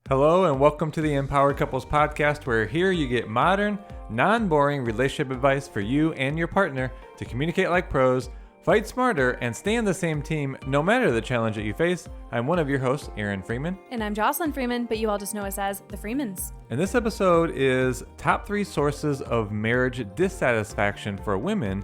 Hello and welcome to the Empowered Couples Podcast, where here you get modern, non-boring relationship advice for you and your partner to communicate like pros, fight smarter, and stay on the same team no matter the challenge that you face. I'm one of your hosts, Aaron Freeman. And I'm Jocelyn Freeman, but you all just know us as the Freemans. And this episode is top 3 sources of marriage dissatisfaction for women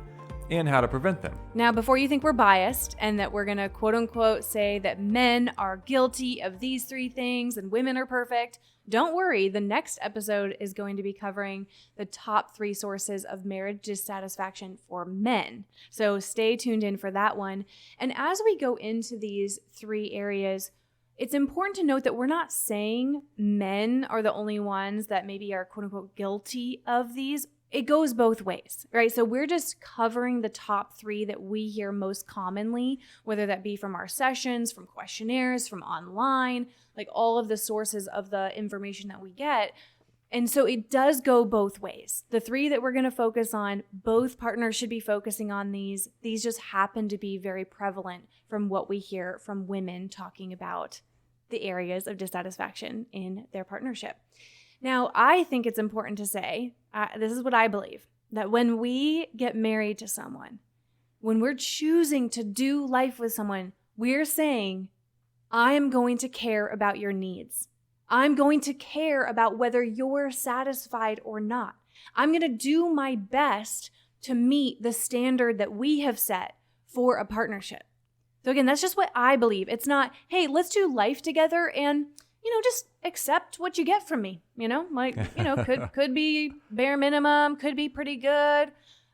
and how to prevent them. Now, before you think we're biased and that we're going to quote unquote say that men are guilty of these 3 things and women are perfect, don't worry. The next episode is going to be covering the top 3 sources of marriage dissatisfaction for men. So stay tuned in for that one. And as we go into these 3 areas, it's important to note that we're not saying men are the only ones that maybe are quote unquote guilty of these. It goes both ways, right? So we're just covering the top 3 that we hear most commonly, whether that be from our sessions, from questionnaires, from online, like all of the sources of the information that we get. And so it does go both ways. The 3 that we're going to focus on, both partners should be focusing on these. These just happen to be very prevalent from what we hear from women talking about the areas of dissatisfaction in their partnership. Now, I think it's important to say, this is what I believe, that when we get married to someone, when we're choosing to do life with someone, we're saying, I am going to care about your needs. I'm going to care about whether you're satisfied or not. I'm going to do my best to meet the standard that we have set for a partnership. So again, that's just what I believe. It's not, hey, let's do life together and just accept what you get from me, could be bare minimum, could be pretty good,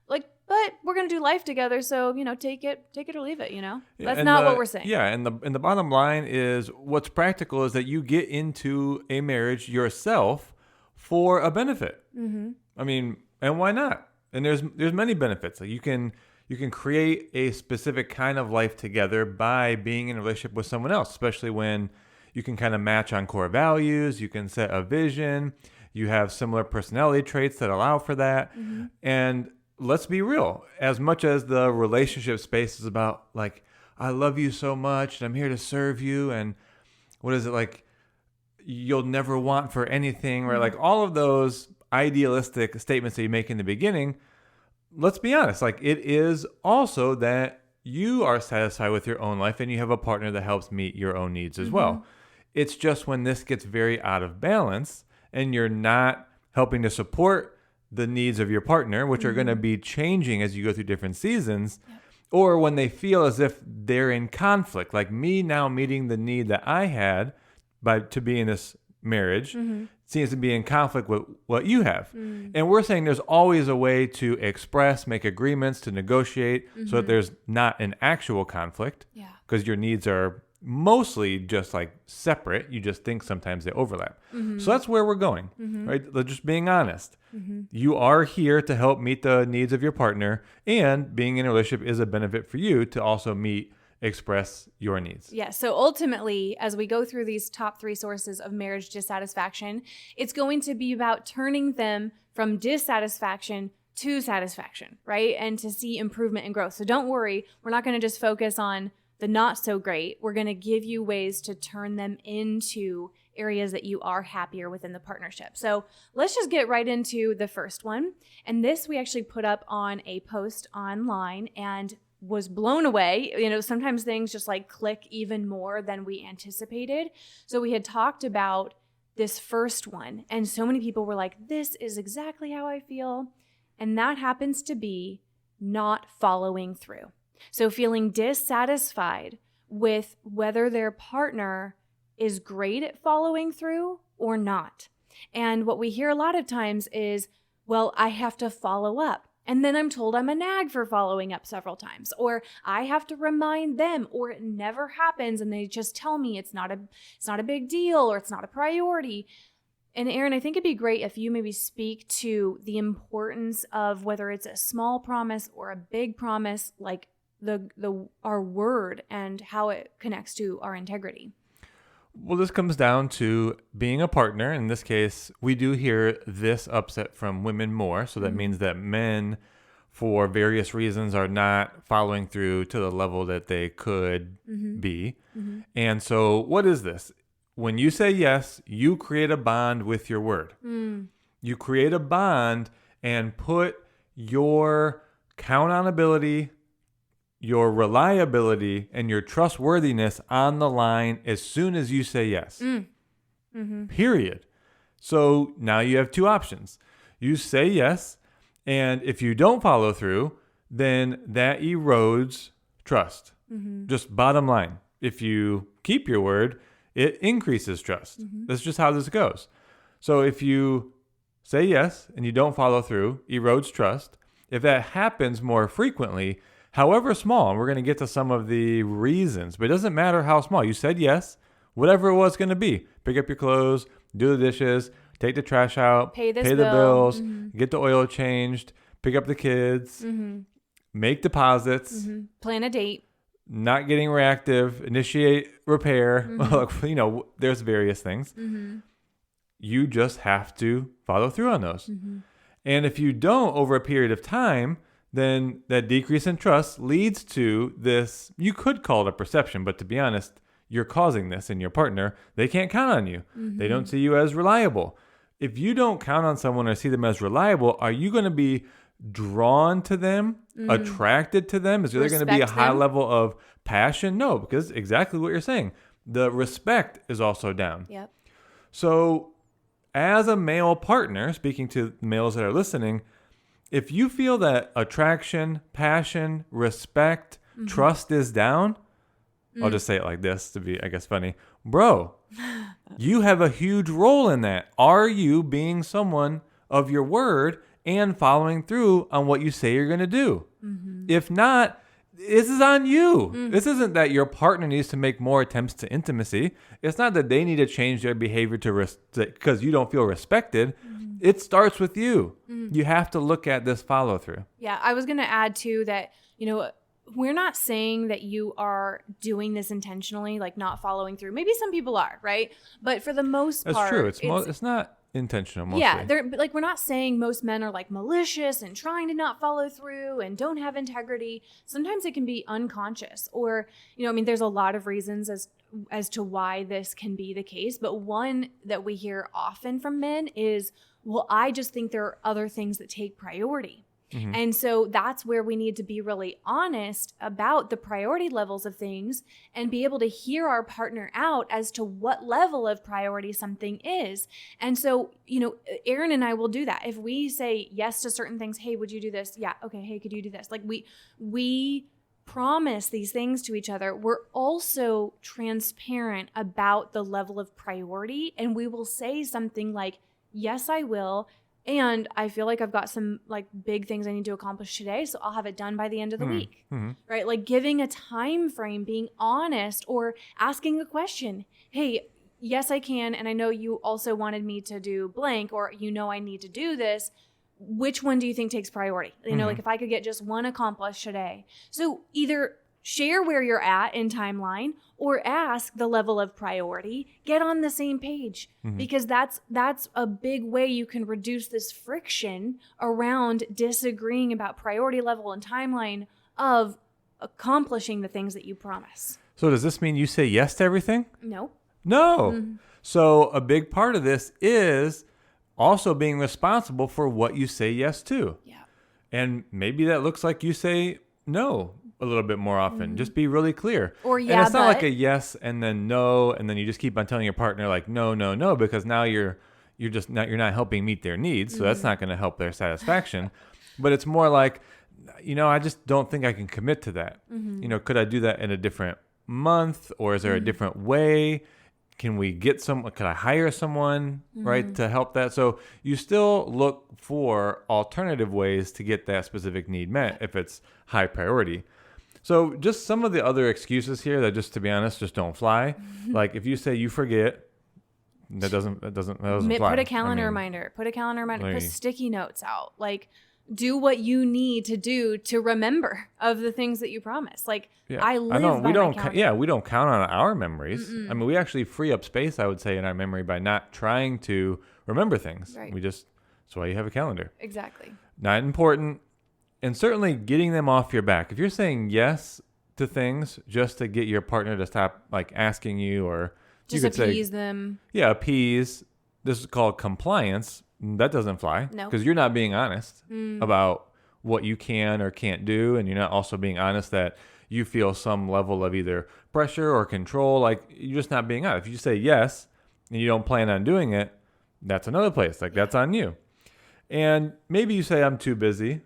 but we're going to do life together. So, take it or leave it, That's not what we're saying. Yeah. And the bottom line is what's practical is that you get into a marriage yourself for a benefit. Mm-hmm. I mean, and why not? And there's many benefits. Like you can create a specific kind of life together by being in a relationship with someone else, especially when you can kind of match on core values. You can set a vision. You have similar personality traits that allow for that. Mm-hmm. And let's be real. As much as the relationship space is about like, I love you so much and I'm here to serve you. And what is it like? You'll never want for anything, right? Mm-hmm. Like all of those idealistic statements that you make in the beginning. Let's be honest. Like it is also that you are satisfied with your own life and you have a partner that helps meet your own needs as well. It's just when this gets very out of balance and you're not helping to support the needs of your partner, which are going to be changing as you go through different seasons, or when they feel as if they're in conflict, like me now meeting the need that I had to be in this marriage seems to be in conflict with what you have. And we're saying there's always a way to express, make agreements, to negotiate so that there's not an actual conflict because your needs are mostly just like separate. You just think sometimes they overlap. So that's where we're going, right? Just being honest. You are here to help meet the needs of your partner, and being in a relationship is a benefit for you to also express your needs. Yeah. So ultimately, as we go through these top 3 sources of marriage dissatisfaction, it's going to be about turning them from dissatisfaction to satisfaction, right? And to see improvement and growth. So don't worry. We're not going to just focus on the not so great. We're going to give you ways to turn them into areas that you are happier within the partnership. So let's just get right into the first one. And this we actually put up on a post online and was blown away. Sometimes things just like click even more than we anticipated. So we had talked about this first one, and so many people were like, this is exactly how I feel. And that happens to be not following through. So feeling dissatisfied with whether their partner is great at following through or not. And what we hear a lot of times is, well, I have to follow up. And then I'm told I'm a nag for following up several times, or I have to remind them, or it never happens. And they just tell me it's not a big deal, or it's not a priority. And Aaron, I think it'd be great if you maybe speak to the importance of whether it's a small promise or a big promise, like our word and how it connects to our integrity. Well, this comes down to being a partner. In this case, we do hear this upset from women more. So that means that men, for various reasons, are not following through to the level that they could be. And so what is this? when you say yes, you create a bond with your word. You create a bond and put your count on ability, your reliability, and your trustworthiness on the line as soon as you say yes. Period. So now you have two options. You say yes, and if you don't follow through, then that erodes trust. Just bottom line. If you keep your word, it increases trust. That's just how this goes. So if you say yes and you don't follow through, erodes trust. If that happens more frequently, however small, and we're going to get to some of the reasons, but it doesn't matter how small. You said yes, whatever it was going to be. Pick up your clothes, do the dishes, take the trash out, pay the bills, get the oil changed, pick up the kids, make deposits, plan a date, not getting reactive, initiate repair. There's various things. You just have to follow through on those. And if you don't over a period of time, then that decrease in trust leads to this, you could call it a perception, but to be honest, you're causing this in your partner. They can't count on you. They don't see you as reliable. If you don't count on someone or see them as reliable, are you going to be drawn to them, attracted to them? Is there going to be a high level of passion? No, because exactly what you're saying. The respect is also down. Yep. So as a male partner, speaking to males that are listening, if you feel that attraction, passion, respect, trust is down, I'll just say it like this to be, I guess, funny. Bro, you have a huge role in that. Are you being someone of your word and following through on what you say you're going to do? If not, this is on you. This isn't that your partner needs to make more attempts to intimacy. It's not that they need to change their behavior because you don't feel respected. It starts with you. You have to look at this follow through. Yeah, I was going to add too that, we're not saying that you are doing this intentionally, like not following through. Maybe some people are, right? But for the most part, that's true. It's not intentional mostly. Yeah, we're not saying most men are like malicious and trying to not follow through and don't have integrity. Sometimes it can be unconscious, or there's a lot of reasons as to why this can be the case. But one that we hear often from men is, well, I just think there are other things that take priority. And so that's where we need to be really honest about the priority levels of things and be able to hear our partner out as to what level of priority something is. And so, Aaron and I will do that. If we say yes to certain things, hey, would you do this? Yeah. Okay. Hey, could you do this? Like we promise these things to each other. We're also transparent about the level of priority. And we will say something like, yes, I will. And I feel like I've got some like big things I need to accomplish today, so I'll have it done by the end of the week, right? Like giving a time frame, being honest, or asking a question. Hey, yes, I can. And I know you also wanted me to do blank, or I need to do this. Which one do you think takes priority? Like if I could get just one accomplished today. So either share where you're at in timeline or ask the level of priority, get on the same page, because that's a big way you can reduce this friction around disagreeing about priority level and timeline of accomplishing the things that you promise. So does this mean you say yes to everything? No. So a big part of this is also being responsible for what you say yes to. Yeah. And maybe that looks like you say no a little bit more often. Just be really clear. Or and it's not like a yes and then no, and then you just keep on telling your partner like no, because now you're not helping meet their needs, so that's not going to help their satisfaction. But it's more like, I just don't think I can commit to that. Could I do that in a different month, or is there a different way? Can we get could I hire someone, right, to help that? So you still look for alternative ways to get that specific need met if it's high priority. So just some of the other excuses here that, just to be honest, just don't fly. Like if you say you forget, that doesn't fly. Put a calendar reminder. Put sticky notes out. Like do what you need to do to remember of the things that you promise. Like I live by my calendar. We don't count on our memories. I mean, we actually free up space, I would say, in our memory by not trying to remember things. Right. That's why you have a calendar. Exactly. Not important. And certainly getting them off your back. If you're saying yes to things just to get your partner to stop like asking you or Just appease them. Yeah, appease. This is called compliance. That doesn't fly. No. Because you're not being honest about what you can or can't do. And you're not also being honest that you feel some level of either pressure or control. Like, you're just not being honest. If you say yes and you don't plan on doing it, that's another place. Like, that's on you. And maybe you say, I'm too busy,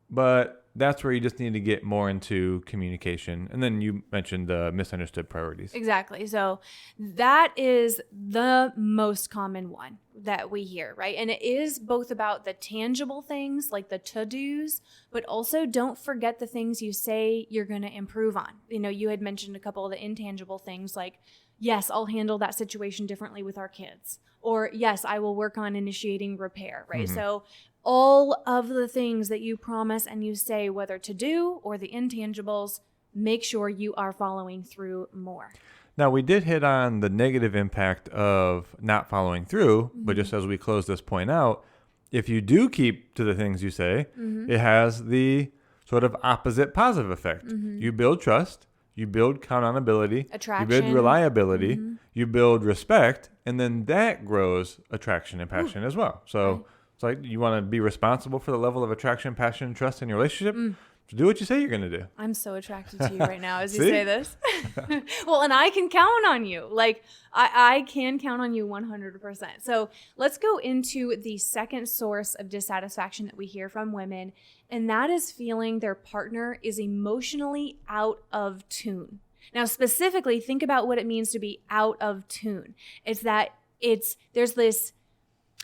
but that's where you just need to get more into communication. And then you mentioned the misunderstood priorities. Exactly. So that is the most common one that we hear, right? And it is both about the tangible things like the to-dos, but also don't forget the things you say you're going to improve on. You know, you had mentioned a couple of the intangible things like, yes, I'll handle that situation differently with our kids. Or yes, I will work on initiating repair, right? Mm-hmm. So all of the things that you promise and you say, whether to do or the intangibles, make sure you are following through more. Now, we did hit on the negative impact of not following through, but just as we close this point out, if you do keep to the things you say, it has the sort of opposite positive effect. You build trust, you build accountability, Attraction. you build reliability, you build respect, and then that grows attraction and passion as well. So it's like you want to be responsible for the level of attraction, passion, and trust in your relationship. So do what you say you're going to do. I'm so attracted to you right now as you say this. Well, and I can count on you. Like, I can count on you 100%. So let's go into the second source of dissatisfaction that we hear from women, and that is feeling their partner is emotionally out of tune. Now, specifically, think about what it means to be out of tune. It's that there's this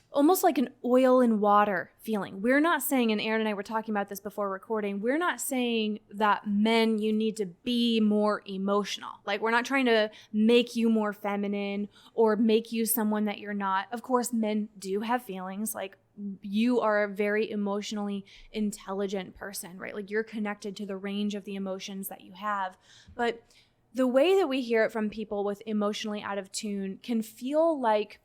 almost like an oil and water feeling. We're not saying, and Aaron and I were talking about this before recording, we're not saying that men, you need to be more emotional. Like, we're not trying to make you more feminine or make you someone that you're not. Of course, men do have feelings. Like, you are a very emotionally intelligent person, right? Like, you're connected to the range of the emotions that you have. But the way that we hear it from people with emotionally out of tune can feel like,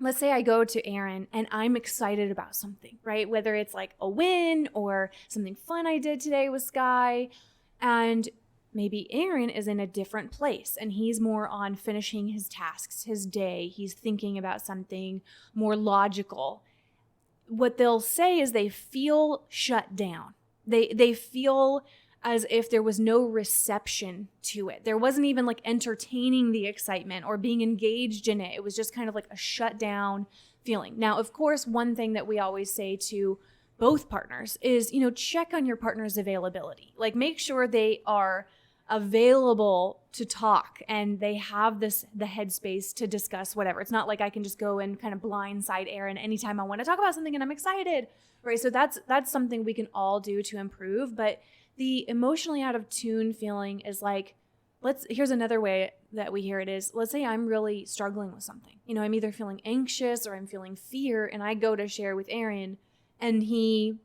let's say I go to Aaron and I'm excited about something, right? Whether it's like a win or something fun I did today with Sky. And maybe Aaron is in a different place and he's more on finishing his tasks, his day. He's thinking about something more logical. What they'll say is they feel shut down. They feel as if there was no reception to it. There wasn't even like entertaining the excitement or being engaged in it. It was just kind of like a shut down feeling. Now, of course, one thing that we always say to both partners is, check on your partner's availability. Like, make sure they are available to talk and they have the headspace to discuss whatever. It's not like I can just go and kind of blindside Aaron anytime I want to talk about something and I'm excited, right? So that's something we can all do to improve. But the emotionally out of tune feeling is like, here's another way that we hear it is, let's say I'm really struggling with something. I'm either feeling anxious or I'm feeling fear, and I go to share with Aaron and he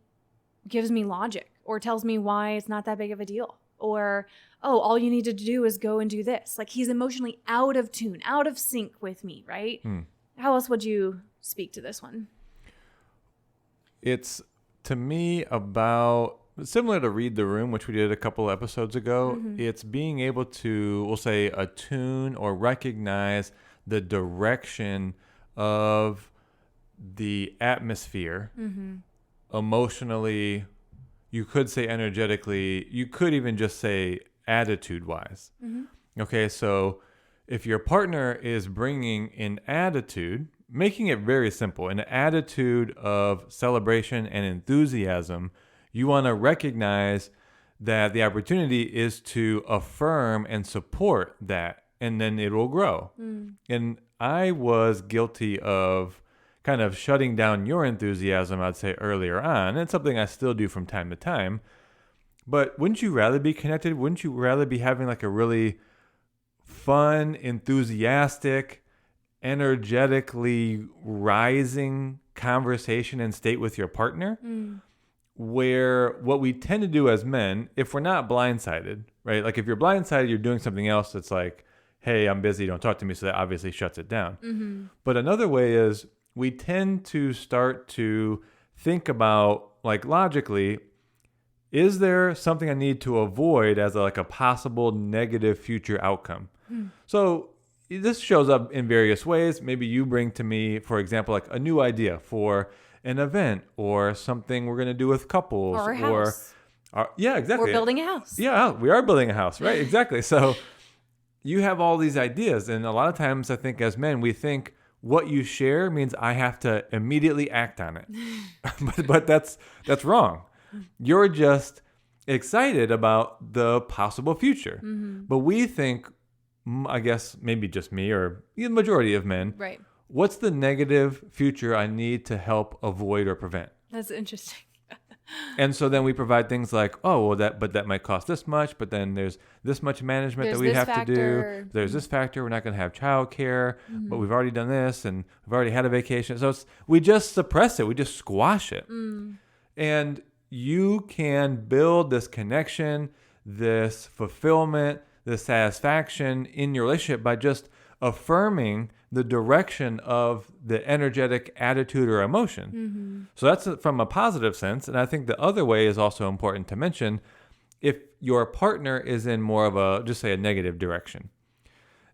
gives me logic or tells me why it's not that big of a deal. Or, oh, all you need to do is go and do this. Like, he's emotionally out of tune, out of sync with me, right? How else would you speak to this one? It's, to me, about similar to Read the Room, which we did a couple episodes ago. It's being able to, we'll say, attune or recognize the direction of the atmosphere emotionally. You could say energetically. You could even just say attitude-wise. Okay, so if your partner is bringing an attitude, making it very simple, an attitude of celebration and enthusiasm, you want to recognize that the opportunity is to affirm and support that, and then it will grow. And I was guilty of kind of shutting down your enthusiasm, I'd say, earlier on. And it's something I still do from time to time. But wouldn't you rather be connected? Wouldn't you rather be having like a really fun, enthusiastic, energetically rising conversation and state with your partner? Where what we tend to do as men, if we're not blindsided, right? Like, if you're blindsided, you're doing something else that's like, hey, I'm busy, don't talk to me. So that obviously shuts it down. But another way is we tend to start to think about, like, logically, is there something I need to avoid as a possible negative future outcome? So this shows up in various ways. Maybe you bring to me, for example, like a new idea for an event or something we're going to do with couples. Or a house. Yeah, exactly. We're building a house. Yeah, we are building a house, right? Exactly. So you have all these ideas. And a lot of times I think as men, we think what you share means I have to immediately act on it. but that's wrong. You're just excited about the possible future. Mm-hmm. But we think, I guess maybe just me or the majority of men, right? What's the negative future I need to help avoid or prevent? That's interesting. And so then we provide things like, oh, well, that might cost this much, but then there's this much management that we have to do. There's this factor. We're not going to have childcare, but we've already done this and we've already had a vacation. So we just suppress it. We just squash it. And you can build this connection, this fulfillment, this satisfaction in your relationship by just affirming the direction of the energetic attitude or emotion. Mm-hmm. So that's from a positive sense. And I think the other way is also important to mention. If your partner is in more of a, just say a negative direction,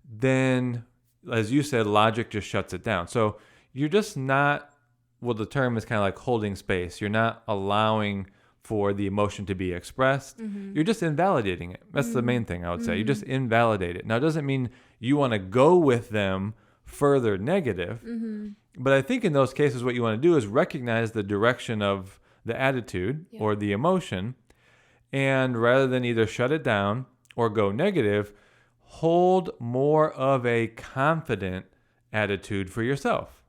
then as you said, logic just shuts it down. So you're just not, well, the term is kind of like holding space. You're not allowing for the emotion to be expressed. Mm-hmm. You're just invalidating it. That's the main thing I would say. You just invalidate it. Now, it doesn't mean you want to go with them further negative. Mm-hmm. But I think in those cases, what you want to do is recognize the direction of the attitude or the emotion. And rather than either shut it down or go negative, hold more of a confident attitude for yourself.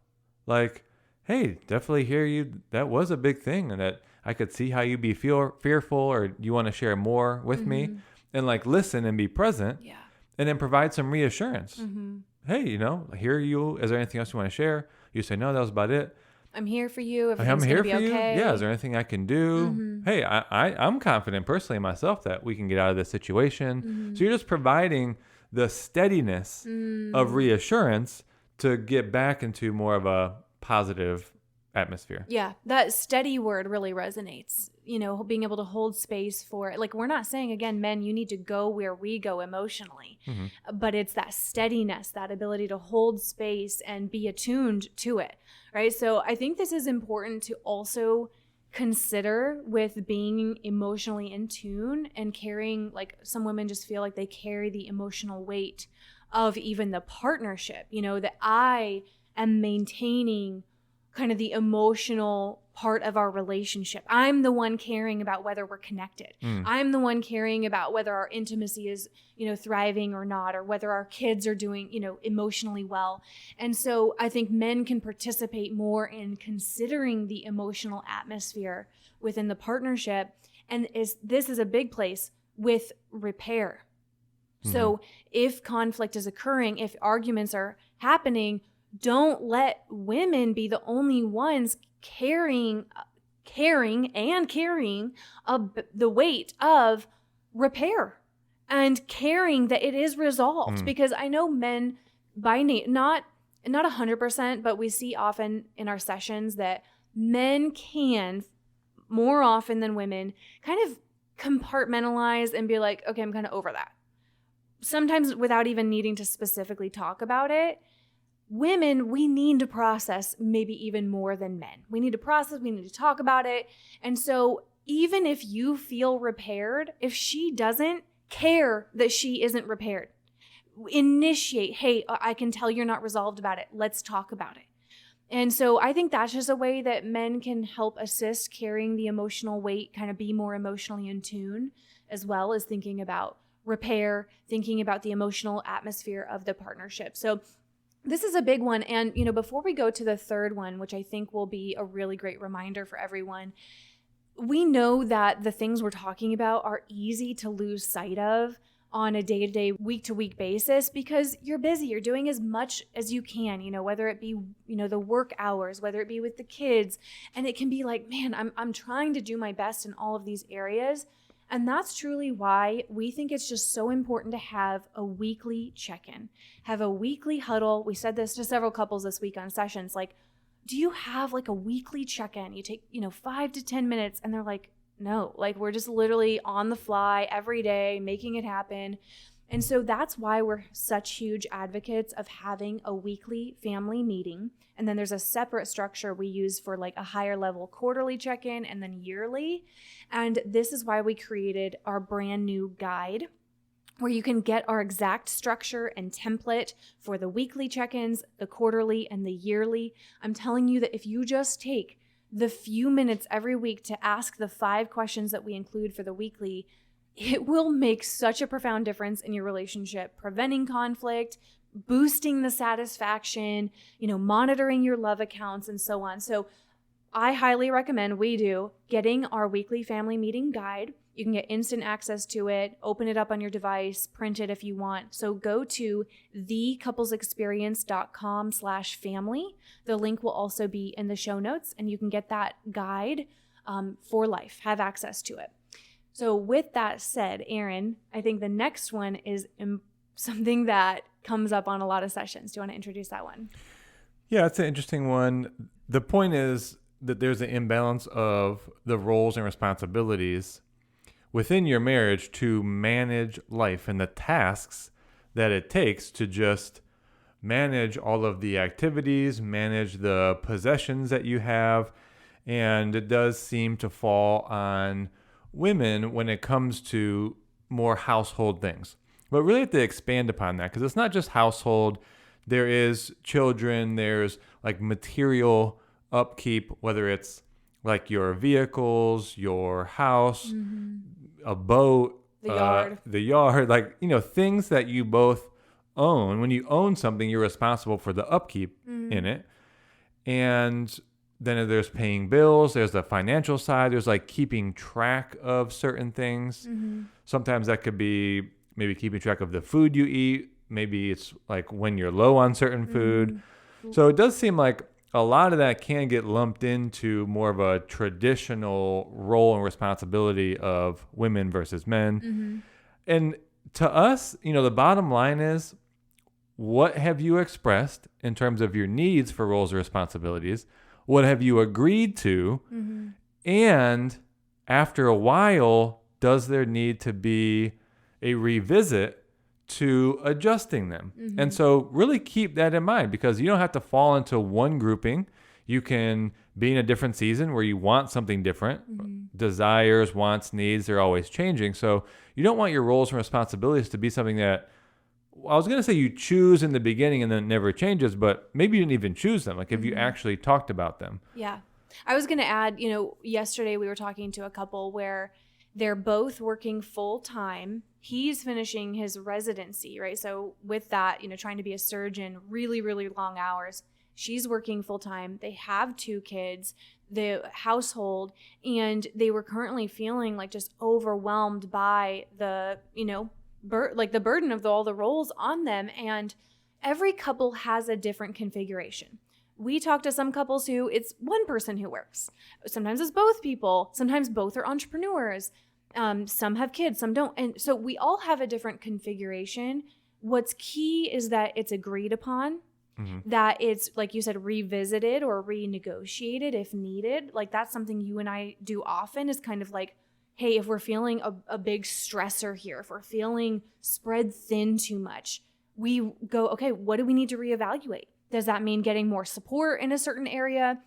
Like, hey, definitely hear you. That was a big thing. And that I could see how you'd be fearful or you want to share more with me. And like listen and be present. Yeah. And then provide some reassurance. Mm-hmm. Hey, I hear you. Is there anything else you want to share? You say, no, that was about it. I'm here for you. Everything's going to be okay. Yeah, is there anything I can do? Mm-hmm. Hey, I'm confident personally in myself that we can get out of this situation. Mm-hmm. So you're just providing the steadiness of reassurance to get back into more of a positive atmosphere. Yeah, that steady word really resonates. Being able to hold space for it. Like, we're not saying, again, men, you need to go where we go emotionally, but it's that steadiness, that ability to hold space and be attuned to it, right? So I think this is important to also consider with being emotionally in tune and carrying, like some women just feel like they carry the emotional weight of even the partnership, that I am maintaining kind of the emotional part of our relationship. I'm the one caring about whether we're connected. I'm the one caring about whether our intimacy is, thriving or not, or whether our kids are doing, emotionally well. And so I think men can participate more in considering the emotional atmosphere within the partnership. And this is a big place with repair. So if conflict is occurring, if arguments are happening, don't let women be the only ones carrying the weight of repair and caring that it is resolved. Because I know men by not 100%, but we see often in our sessions that men can more often than women kind of compartmentalize and be like, okay, I'm kind of over that. Sometimes without even needing to specifically talk about it. Women, we need to process maybe even more than men. We need to process, we need to talk about it. And so even if you feel repaired, if she doesn't care that she isn't repaired, initiate, hey, I can tell you're not resolved about it. Let's talk about it. And so I think that's just a way that men can help assist carrying the emotional weight, kind of be more emotionally in tune, as well as thinking about repair, thinking about the emotional atmosphere of the partnership. So this is a big one. And, before we go to the third one, which I think will be a really great reminder for everyone, we know that the things we're talking about are easy to lose sight of on a day-to-day, week-to-week basis because you're busy. You're doing as much as you can, whether it be, the work hours, whether it be with the kids. And it can be like, man, I'm trying to do my best in all of these areas. And that's truly why we think it's just so important to have a weekly check-in, have a weekly huddle. We said this to several couples this week on sessions. Like, do you have like a weekly check-in? You take, 5 to 10 minutes and they're like, no, like we're just literally on the fly every day, making it happen. And so that's why we're such huge advocates of having a weekly family meeting. And then there's a separate structure we use for like a higher level quarterly check-in and then yearly. And this is why we created our brand new guide, where you can get our exact structure and template for the weekly check-ins, the quarterly, and the yearly. I'm telling you that if you just take the few minutes every week to ask the 5 questions that we include for the weekly, it will make such a profound difference in your relationship, preventing conflict, boosting the satisfaction, monitoring your love accounts, and so on. So I highly recommend getting our weekly family meeting guide. You can get instant access to it, open it up on your device, print it if you want. So go to thecouplesexperience.com/family. The link will also be in the show notes, and you can get that guide for life, have access to it. So with that said, Aaron, I think the next one is something that comes up on a lot of sessions. Do you want to introduce that one? Yeah, it's an interesting one. The point is that there's an imbalance of the roles and responsibilities within your marriage to manage life and the tasks that it takes to just manage all of the activities, manage the possessions that you have. And it does seem to fall on women when it comes to more household things. But really have to expand upon that, because it's not just household. There is children, there's like material upkeep, whether it's like your vehicles, your house, a boat, the yard, like, things that you both own. When you own something, you're responsible for the upkeep in it. And then there's paying bills, there's the financial side, there's like keeping track of certain things. Sometimes that could be maybe keeping track of the food you eat. Maybe it's like when you're low on certain food. So it does seem like a lot of that can get lumped into more of a traditional role and responsibility of women versus men. And to us, the bottom line is, what have you expressed in terms of your needs for roles or responsibilities? What have you agreed to? And after a while, does there need to be a revisit to adjusting them? And so really keep that in mind, because you don't have to fall into one grouping. You can be in a different season where you want something different. Desires, wants, needs, they're always changing. So you don't want your roles and responsibilities to be something that, I was going to say you choose in the beginning and then it never changes, but maybe you didn't even choose them. Like, have you actually talked about them? Yeah. I was going to add, yesterday we were talking to a couple where they're both working full time. He's finishing his residency, right? So with that, trying to be a surgeon, really, really long hours. She's working full time. They have 2 kids, the household, and they were currently feeling like just overwhelmed by the, the burden of all the roles on them. And every couple has a different configuration. We talk to some couples who it's one person who works. Sometimes it's both people. Sometimes both are entrepreneurs. Some have kids, some don't. And so we all have a different configuration. What's key is that it's agreed upon, that it's, like you said, revisited or renegotiated if needed. Like, that's something you and I do often, is kind of like, hey, if we're feeling a big stressor here, if we're feeling spread thin too much, we go, okay, what do we need to reevaluate? Does that mean getting more support in a certain area?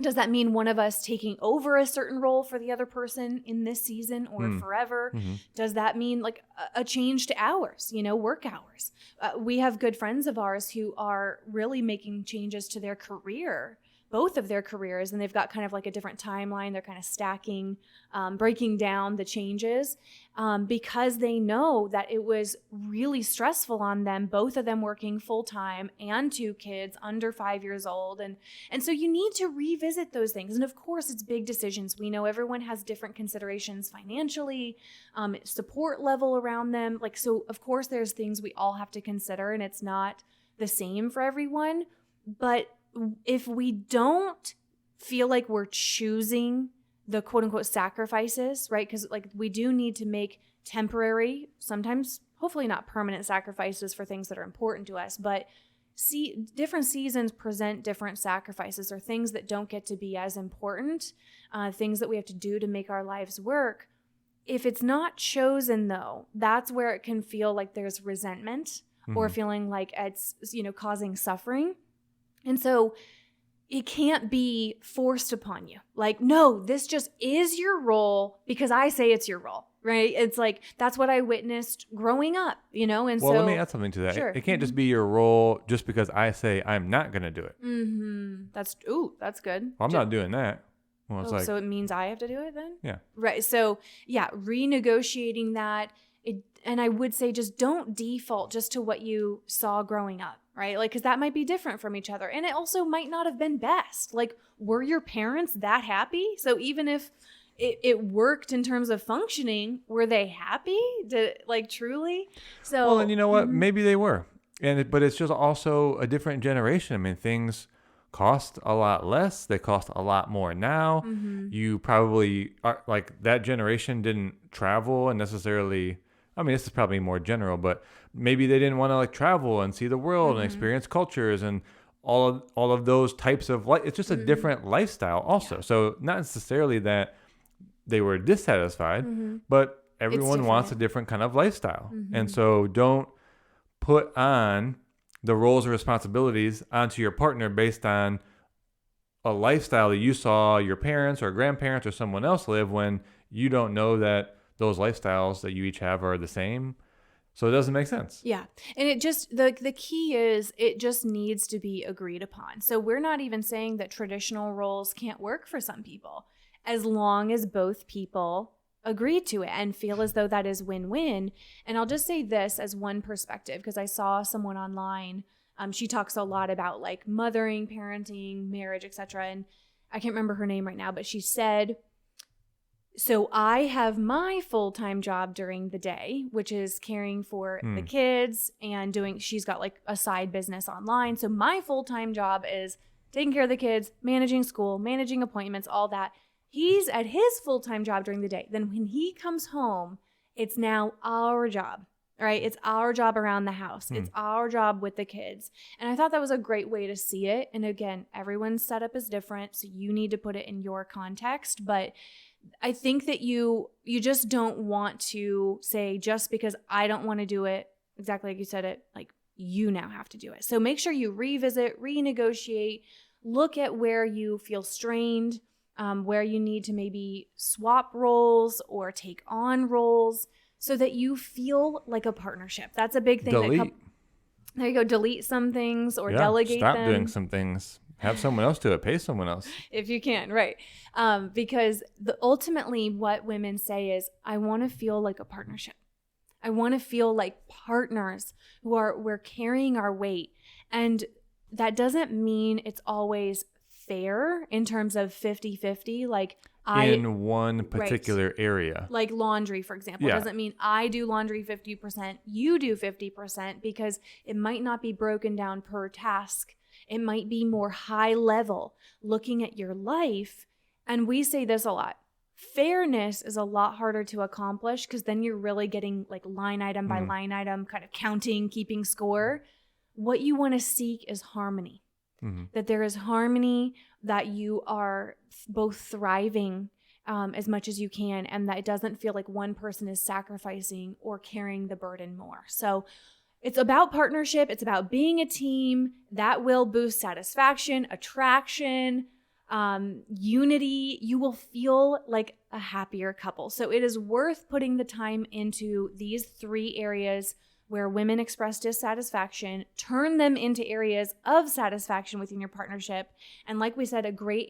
Does that mean one of us taking over a certain role for the other person in this season or forever? Does that mean like a change to hours, work hours? We have good friends of ours who are really making changes to their career, both of their careers, and they've got kind of like a different timeline. They're kind of stacking, breaking down the changes because they know that it was really stressful on them, both of them working full time and 2 kids under 5 years old. And so you need to revisit those things. And of course, it's big decisions. We know everyone has different considerations financially, support level around them. Like, so of course, there's things we all have to consider, and it's not the same for everyone. But if we don't feel like we're choosing the quote unquote sacrifices, right? Because like we do need to make temporary, sometimes hopefully not permanent sacrifices for things that are important to us, but different seasons present different sacrifices or things that don't get to be as important, things that we have to do to make our lives work. if it's not chosen, though, that's where it can feel like there's resentment or feeling like it's, causing suffering. And so it can't be forced upon you. Like, no, this just is your role because I say it's your role, right? It's like, that's what I witnessed growing up, And well, let me add something to that. Sure. It can't just be your role just because I say I'm not going to do it. That's good. Well, I'm not doing that. Well, it's so it means I have to do it then? Yeah. Right. So yeah, renegotiating that. And I would say just don't default just to what you saw growing up, right? Like, because that might be different from each other. And it also might not have been best. Like, were your parents that happy? So even if it worked in terms of functioning, were they happy? Truly? So, well, and you know what? Maybe they were. But it's just also a different generation. I mean, things cost a lot less. They cost a lot more now. You probably are like that generation didn't travel and necessarily. I mean, this is probably more general, but maybe they didn't want to like travel and see the world and experience cultures and all of those types of life. It's just a different lifestyle also. Yeah. So not necessarily that they were dissatisfied, but everyone wants a different kind of lifestyle. And so don't put on the roles and responsibilities onto your partner based on a lifestyle that you saw your parents or grandparents or someone else live when you don't know that those lifestyles that you each have are the same. So it doesn't make sense. Yeah. And it just, the key is it just needs to be agreed upon. So we're not even saying that traditional roles can't work for some people as long as both people agree to it and feel as though that is win-win. And I'll just say this as one perspective, because I saw someone online. She talks a lot about like mothering, parenting, marriage, etc. And I can't remember her name right now, but she said, so I have my full-time job during the day, which is caring for the kids and she's got like a side business online. So my full-time job is taking care of the kids, managing school, managing appointments, all that. He's at his full-time job during the day. Then when he comes home, it's now our job, right? It's our job around the house. It's our job with the kids. And I thought that was a great way to see it. And again, everyone's setup is different, so you need to put it in your context. But I think that you just don't want to say, just because I don't want to do it, exactly like you said it, like you now have to do it. So make sure you revisit, renegotiate, look at where you feel strained, where you need to maybe swap roles or take on roles so that you feel like a partnership. That's a big thing. There you go. Delete some things or delegate them. Stop doing some things. Have someone else do it. Pay someone else. If you can, right. Because ultimately what women say is, I want to feel like a partnership. I want to feel like partners we're carrying our weight. And that doesn't mean it's always fair in terms of 50-50. Like in one particular area. Like laundry, for example. It doesn't mean I do laundry 50%, you do 50%, because it might not be broken down per task. It might be more high level, looking at your life. And we say this a lot. Fairness is a lot harder to accomplish because then you're really getting like line item by line item, kind of counting, keeping score. What you want to seek is harmony. That there is harmony, that you are both thriving as much as you can, and that it doesn't feel like one person is sacrificing or carrying the burden more. So it's about partnership. It's about being a team that will boost satisfaction, attraction, unity. You will feel like a happier couple. So it is worth putting the time into these 3 areas where women express dissatisfaction, turn them into areas of satisfaction within your partnership. And like we said, a great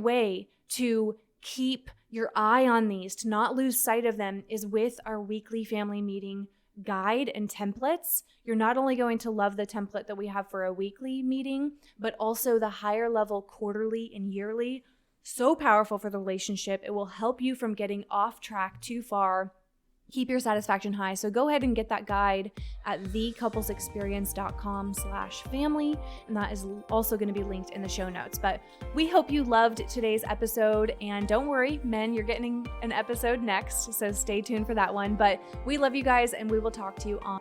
way to keep your eye on these, to not lose sight of them, is with our weekly family meeting guide and templates. You're not only going to love the template that we have for a weekly meeting, but also the higher level quarterly and yearly. So powerful for the relationship. It will help you from getting off track too far. Keep your satisfaction high. So go ahead and get that guide at thecouplesexperience.com/family. And that is also going to be linked in the show notes. But we hope you loved today's episode. And don't worry, men, you're getting an episode next. So stay tuned for that one. But we love you guys, and we will talk to you on